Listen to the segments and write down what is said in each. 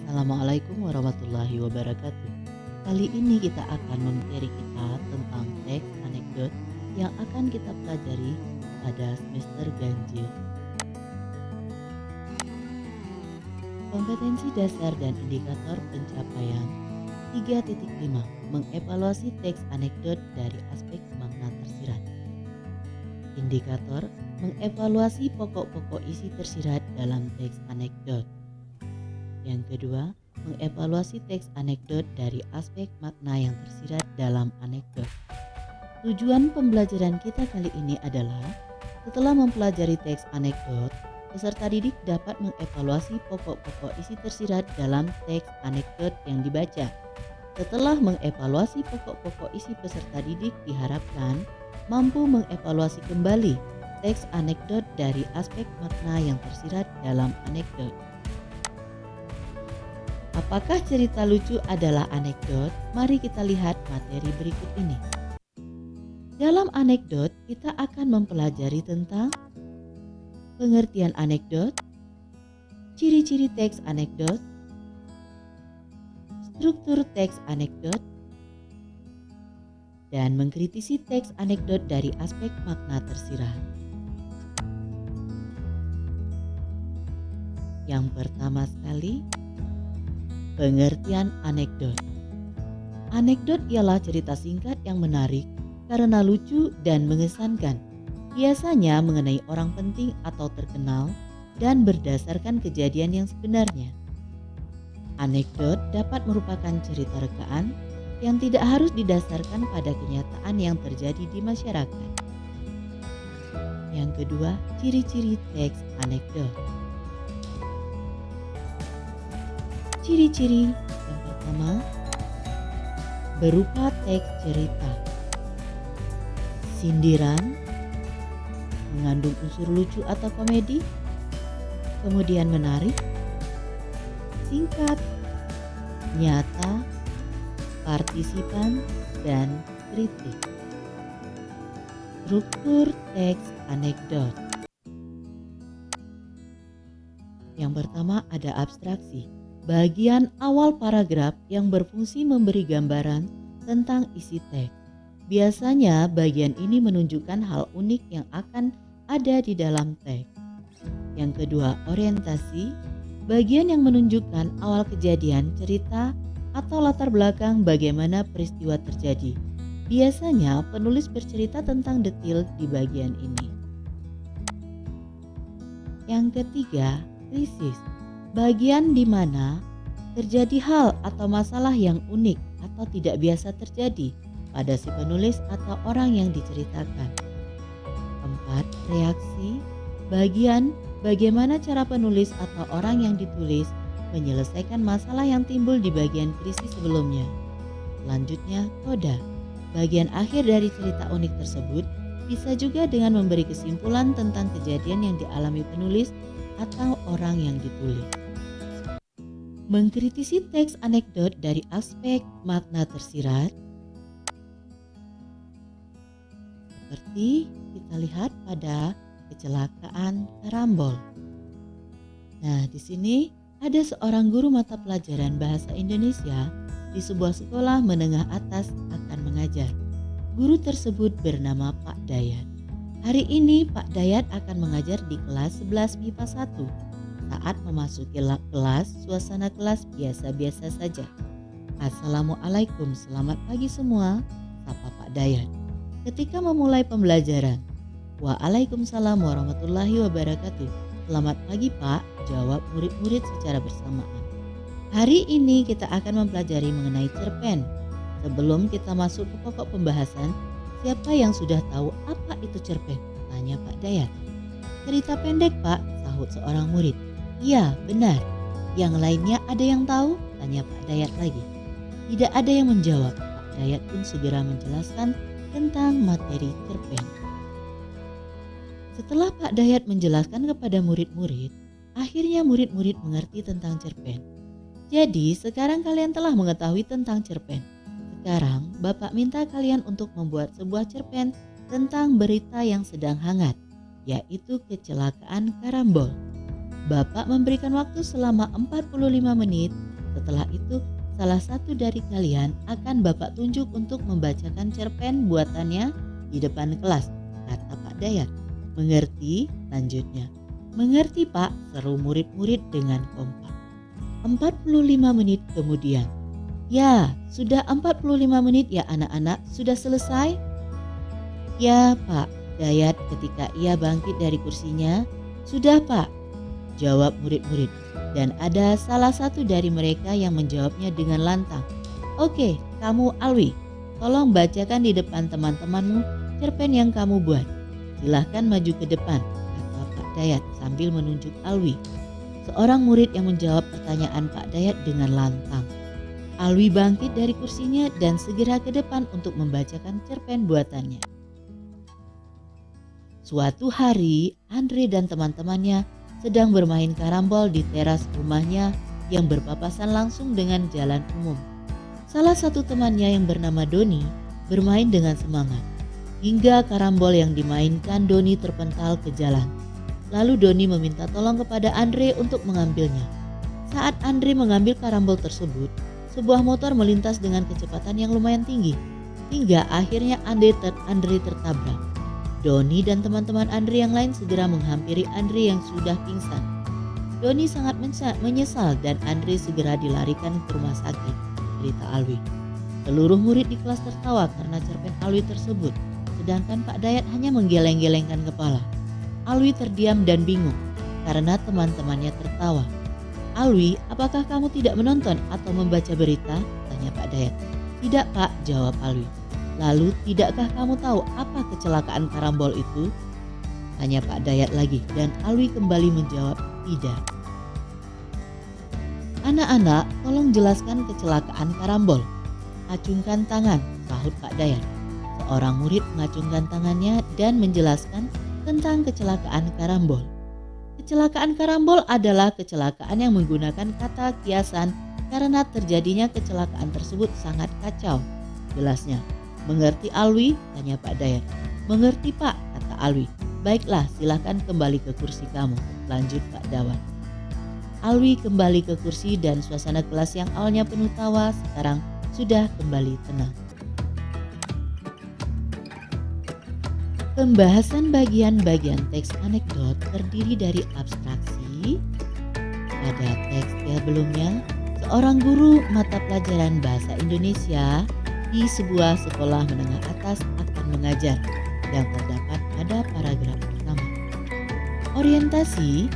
Assalamualaikum warahmatullahi wabarakatuh. Kali ini kita akan memateri kita tentang teks anekdot yang akan kita pelajari pada semester ganjil. Kompetensi dasar dan indikator pencapaian 3.5 mengevaluasi teks anekdot dari aspek makna tersirat. Indikator mengevaluasi pokok-pokok isi tersirat dalam teks anekdot. Yang kedua, mengevaluasi teks anekdot dari aspek makna yang tersirat dalam anekdot. Tujuan pembelajaran kita kali ini adalah setelah mempelajari teks anekdot, peserta didik dapat mengevaluasi pokok-pokok isi tersirat dalam teks anekdot yang dibaca. Setelah mengevaluasi pokok-pokok isi, peserta didik diharapkan mampu mengevaluasi kembali teks anekdot dari aspek makna yang tersirat dalam anekdot. Apakah cerita lucu adalah anekdot? Mari kita lihat materi berikut ini. Dalam anekdot, kita akan mempelajari tentang pengertian anekdot, ciri-ciri teks anekdot, struktur teks anekdot, dan mengkritisi teks anekdot dari aspek makna tersirat. Yang pertama sekali, pengertian anekdot. Anekdot ialah cerita singkat yang menarik karena lucu dan mengesankan, biasanya mengenai orang penting atau terkenal dan berdasarkan kejadian yang sebenarnya. Anekdot dapat merupakan cerita rekaan yang tidak harus didasarkan pada kenyataan yang terjadi di masyarakat. Yang kedua, ciri-ciri teks anekdot. Ciri-ciri yang pertama, berupa teks cerita. Sindiran, mengandung unsur lucu atau komedi, kemudian menarik, singkat, nyata, partisipan, dan kritik. Struktur teks anekdot. Yang pertama ada abstraksi. Bagian awal paragraf yang berfungsi memberi gambaran tentang isi teks. Biasanya bagian ini menunjukkan hal unik yang akan ada di dalam teks. Yang kedua, orientasi. Bagian yang menunjukkan awal kejadian, cerita, atau latar belakang bagaimana peristiwa terjadi. Biasanya penulis bercerita tentang detail di bagian ini. Yang ketiga, krisis. Bagian di mana terjadi hal atau masalah yang unik atau tidak biasa terjadi pada si penulis atau orang yang diceritakan. Keempat, reaksi. Bagian bagaimana cara penulis atau orang yang ditulis menyelesaikan masalah yang timbul di bagian krisis sebelumnya. Selanjutnya, koda. Bagian akhir dari cerita unik tersebut bisa juga dengan memberi kesimpulan tentang kejadian yang dialami penulis atau orang yang ditulis. Mengkritisi teks anekdot dari aspek makna tersirat. Seperti kita lihat pada kecelakaan karambol. Nah, di sini ada seorang guru mata pelajaran bahasa Indonesia di sebuah sekolah menengah atas akan mengajar. Guru tersebut bernama Pak Dayat. Hari ini Pak Dayat akan mengajar di kelas 11 MIPA 1. Saat memasuki kelas, suasana kelas biasa-biasa saja. Assalamualaikum, selamat pagi semua, sapa Pak Dayat. Ketika memulai pembelajaran, Waalaikumsalam warahmatullahi wabarakatuh. Selamat pagi Pak, jawab murid-murid secara bersamaan. Hari ini kita akan mempelajari mengenai cerpen. Sebelum kita masuk ke pokok pembahasan, siapa yang sudah tahu apa itu cerpen? Tanya Pak Dayat. Cerita pendek Pak, sahut seorang murid. Iya, benar. Yang lainnya ada yang tahu? Tanya Pak Dayat lagi. Tidak ada yang menjawab. Pak Dayat pun segera menjelaskan tentang materi cerpen. Setelah Pak Dayat menjelaskan kepada murid-murid, akhirnya murid-murid mengerti tentang cerpen. Jadi, sekarang kalian telah mengetahui tentang cerpen. Sekarang, Bapak minta kalian untuk membuat sebuah cerpen tentang berita yang sedang hangat, yaitu kecelakaan karambol. Bapak memberikan waktu selama 45 menit Setelah itu, salah satu dari kalian akan Bapak tunjuk untuk membacakan cerpen buatannya di depan kelas, kata Pak Dayat. Mengerti? Lanjutnya. Mengerti Pak, seru murid-murid dengan kompak. 45 menit kemudian. Ya, sudah 45 menit ya anak-anak, sudah selesai? Ya Pak, Dayat ketika ia bangkit dari kursinya. Sudah Pak, jawab murid-murid. Dan ada salah satu dari mereka yang menjawabnya dengan lantang. Oke, kamu Alwi, tolong bacakan di depan teman-temanmu cerpen yang kamu buat. Silahkan maju ke depan, kata Pak Dayat sambil menunjuk Alwi. Seorang murid yang menjawab pertanyaan Pak Dayat dengan lantang. Alwi bangkit dari kursinya dan segera ke depan untuk membacakan cerpen buatannya. Suatu hari, Andre dan teman-temannya sedang bermain karambol di teras rumahnya yang berpapasan langsung dengan jalan umum. Salah satu temannya yang bernama Doni bermain dengan semangat, hingga karambol yang dimainkan Doni terpental ke jalan. Lalu Doni meminta tolong kepada Andre untuk mengambilnya. Saat Andre mengambil karambol tersebut, sebuah motor melintas dengan kecepatan yang lumayan tinggi, hingga akhirnya Andre tertabrak. Doni dan teman-teman Andre yang lain segera menghampiri Andre yang sudah pingsan. Doni sangat menyesal dan Andre segera dilarikan ke rumah sakit, cerita Alwi. Seluruh murid di kelas tertawa karena cerpen Alwi tersebut, sedangkan Pak Dayat hanya menggeleng-gelengkan kepala. Alwi terdiam dan bingung karena teman-temannya tertawa. Alwi, apakah kamu tidak menonton atau membaca berita? Tanya Pak Dayat. Tidak Pak, jawab Alwi. Lalu tidakkah kamu tahu apa kecelakaan karambol itu? Tanya Pak Dayat lagi dan Alwi kembali menjawab tidak. Anak-anak, tolong jelaskan kecelakaan karambol. Acungkan tangan, sahut Pak Dayat. Seorang murid mengacungkan tangannya dan menjelaskan tentang kecelakaan karambol. Kecelakaan karambol adalah kecelakaan yang menggunakan kata kiasan karena terjadinya kecelakaan tersebut sangat kacau, jelasnya. Mengerti Alwi? Tanya Pak Dayat. Mengerti Pak, kata Alwi. Baiklah, silakan kembali ke kursi kamu, lanjut Pak Dawat. Alwi kembali ke kursi dan suasana kelas yang awalnya penuh tawa sekarang sudah kembali tenang. Pembahasan bagian-bagian teks anekdot terdiri dari abstraksi. Pada teks sebelumnya, seorang guru mata pelajaran bahasa Indonesia di sebuah sekolah menengah atas akan mengajar yang terdapat pada paragraf pertama. Orientasi.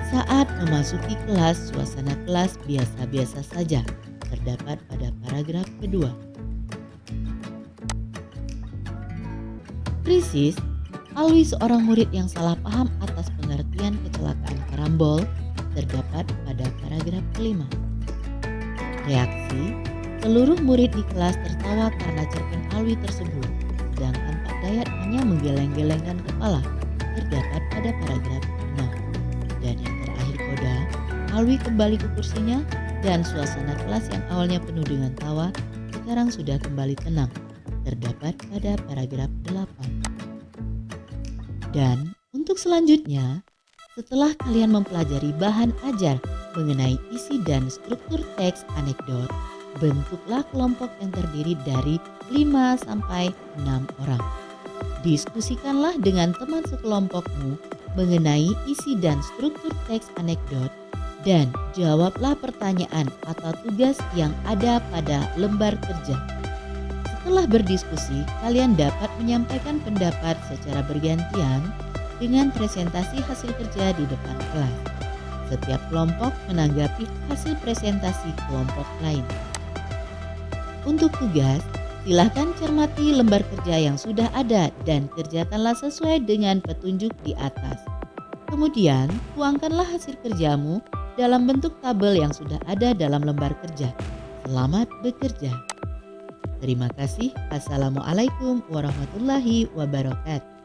Saat memasuki kelas, suasana kelas biasa-biasa saja terdapat pada paragraf kedua. Krisis. Alwi seorang murid yang salah paham atas pengertian kecelakaan karambol terdapat pada paragraf kelima. Reaksi. Seluruh murid di kelas tertawa karena cerpen Alwi tersebut, sedangkan Pak Dayat hanya menggeleng-gelengkan kepala, terdapat pada paragraf 6. Dan yang terakhir koda, Alwi kembali ke kursinya dan suasana kelas yang awalnya penuh dengan tawa sekarang sudah kembali tenang, terdapat pada paragraf 8. Dan untuk selanjutnya, setelah kalian mempelajari bahan ajar mengenai isi dan struktur teks anekdot, bentuklah kelompok yang terdiri dari 5-6 orang. Diskusikanlah dengan teman sekelompokmu mengenai isi dan struktur teks anekdot dan jawablah pertanyaan atau tugas yang ada pada lembar kerja. Setelah berdiskusi, kalian dapat menyampaikan pendapat secara bergantian dengan presentasi hasil kerja di depan kelas. Setiap kelompok menanggapi hasil presentasi kelompok lain. Untuk tugas, silahkan cermati lembar kerja yang sudah ada dan kerjakanlah sesuai dengan petunjuk di atas. Kemudian, tuangkanlah hasil kerjamu dalam bentuk tabel yang sudah ada dalam lembar kerja. Selamat bekerja. Terima kasih. Assalamualaikum warahmatullahi wabarakatuh.